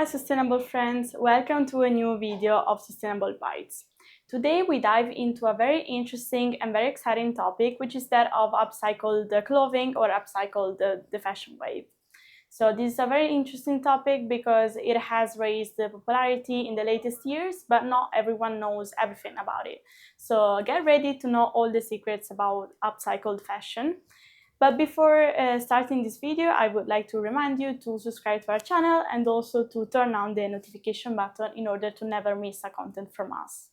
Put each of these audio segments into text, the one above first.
Hi sustainable friends, welcome to a new video of Sustainable Bites. Today we dive into a very interesting and very exciting topic, which is that of upcycled clothing or upcycled the fashion wave. So this is a very interesting topic because it has raised the popularity in the latest years, but not everyone knows everything about it. So get ready to know all the secrets about upcycled fashion. But before starting this video, I would like to remind you to subscribe to our channel and also to turn on the notification button in order to never miss a content from us.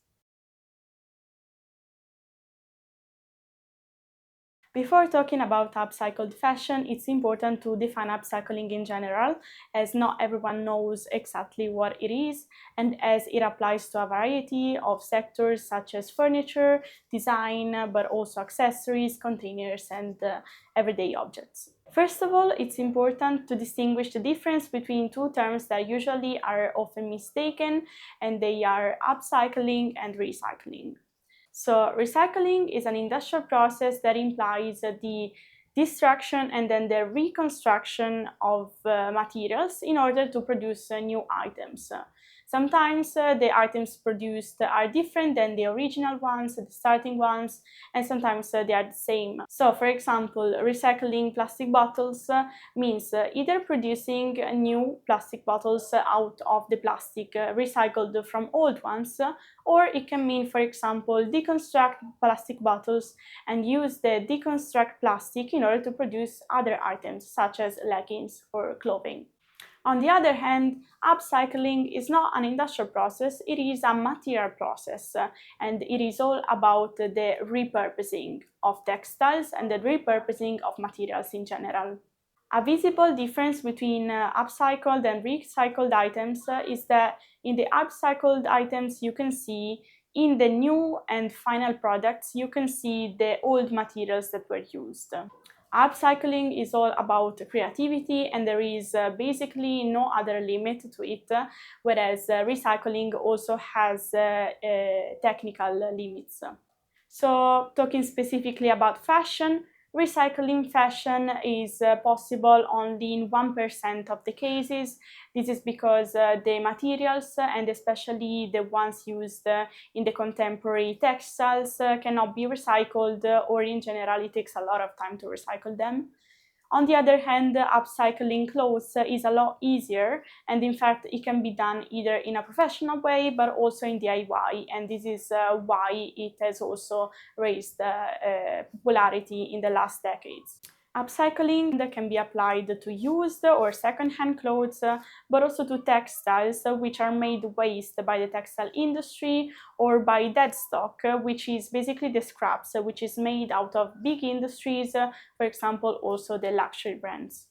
Before talking about upcycled fashion, it's important to define upcycling in general, as not everyone knows exactly what it is, and as it applies to a variety of sectors such as furniture, design, but also accessories, containers, and everyday objects. First of all, it's important to distinguish the difference between two terms that usually are often mistaken, and they are upcycling and recycling. So recycling is an industrial process that implies the destruction and then the reconstruction of materials in order to produce new items. Sometimes the items produced are different than the original ones, the starting ones, and sometimes they are the same. So, for example, recycling plastic bottles means either producing new plastic bottles out of the plastic recycled from old ones, or it can mean, for example, deconstruct plastic bottles and use the deconstruct plastic in order to produce other items such as leggings or clothing. On the other hand, upcycling is not an industrial process, it is a material process, and it is all about the repurposing of textiles and the repurposing of materials in general. A visible difference between upcycled and recycled items is that in the upcycled items you can see in the new and final products you can see the old materials that were used. Upcycling is all about creativity and there is basically no other limit to it, whereas recycling also has technical limits. So, talking specifically about fashion, recycling fashion is possible only in 1% of the cases. This is because the materials, and especially the ones used in the contemporary textiles, cannot be recycled, or in general, it takes a lot of time to recycle them. On the other hand, upcycling clothes is a lot easier, and in fact it can be done either in a professional way but also in DIY, and this is why it has also raised popularity in the last decades. Upcycling can be applied to used or second-hand clothes, but also to textiles which are made waste by the textile industry, or by dead stock, which is basically the scraps which is made out of big industries, for example also the luxury brands.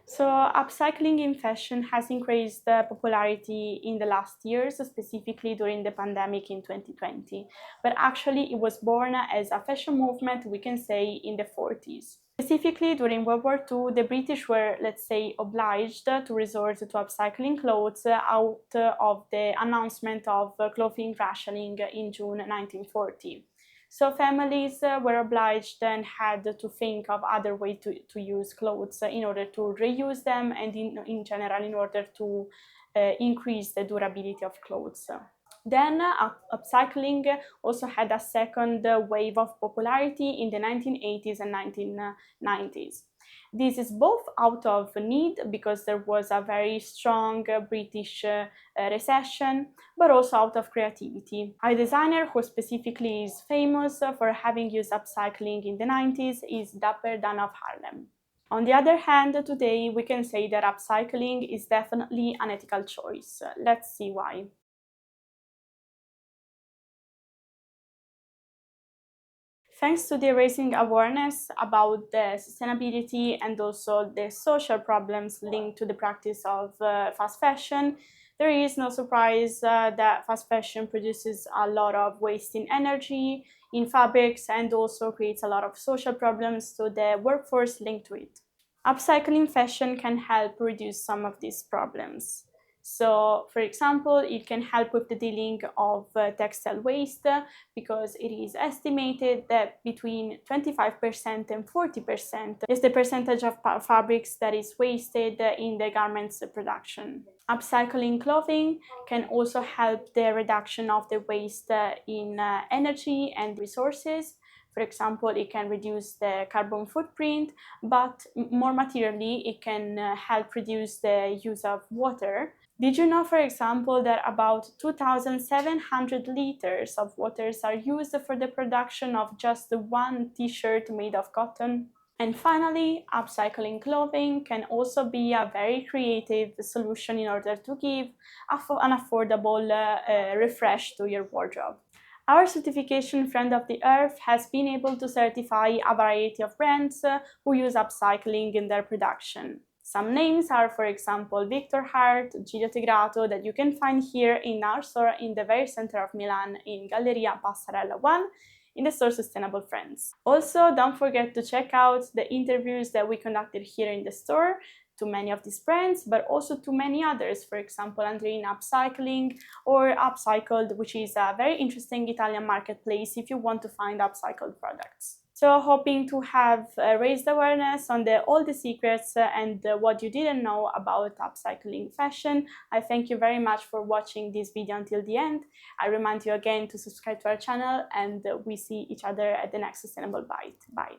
So upcycling in fashion has increased popularity in the last years, specifically during the pandemic in 2020. But actually it was born as a fashion movement, we can say, in the 40s. Specifically during World War II, the British were, let's say, obliged to resort to upcycling clothes out of the announcement of clothing rationing in June 1940. So families were obliged and had to think of other ways to use clothes in order to reuse them and in general in order to increase the durability of clothes. Then upcycling also had a second wave of popularity in the 1980s and 1990s. This is both out of need because there was a very strong British recession, but also out of creativity. A designer who specifically is famous for having used upcycling in the 90s is Dapper Dan of Harlem. On the other hand, today we can say that upcycling is definitely an ethical choice. Let's see why. Thanks to the raising awareness about the sustainability and also the social problems linked to the practice of fast fashion, there is no surprise that fast fashion produces a lot of waste in energy, in fabrics, and also creates a lot of social problems to the workforce linked to it. Upcycling fashion can help reduce some of these problems. So, for example, it can help with the dealing of textile waste because it is estimated that between 25% and 40% is the percentage of fabrics that is wasted in the garments production. Upcycling clothing can also help the reduction of the waste in energy and resources. For example, it can reduce the carbon footprint, but more materially, it can help reduce the use of water. Did you know, for example, that about 2,700 liters of waters are used for the production of just one t-shirt made of cotton? And finally, upcycling clothing can also be a very creative solution in order to give an affordable refresh to your wardrobe. Our certification Friend of the Earth has been able to certify a variety of brands who use upcycling in their production. Some names are, for example, Victor Hart, Giglio Tegrato, that you can find here in our store in the very center of Milan in Galleria Passarella 1 in the store Sustainable Friends. Also, don't forget to check out the interviews that we conducted here in the store to many of these brands, but also to many others, for example, Andreina Upcycling or Upcycled, which is a very interesting Italian marketplace if you want to find upcycled products. So hoping to have raised awareness on all the secrets and what you didn't know about upcycling fashion. I thank you very much for watching this video until the end. I remind you again to subscribe to our channel, and we see each other at the next Sustainable Bite. Bye.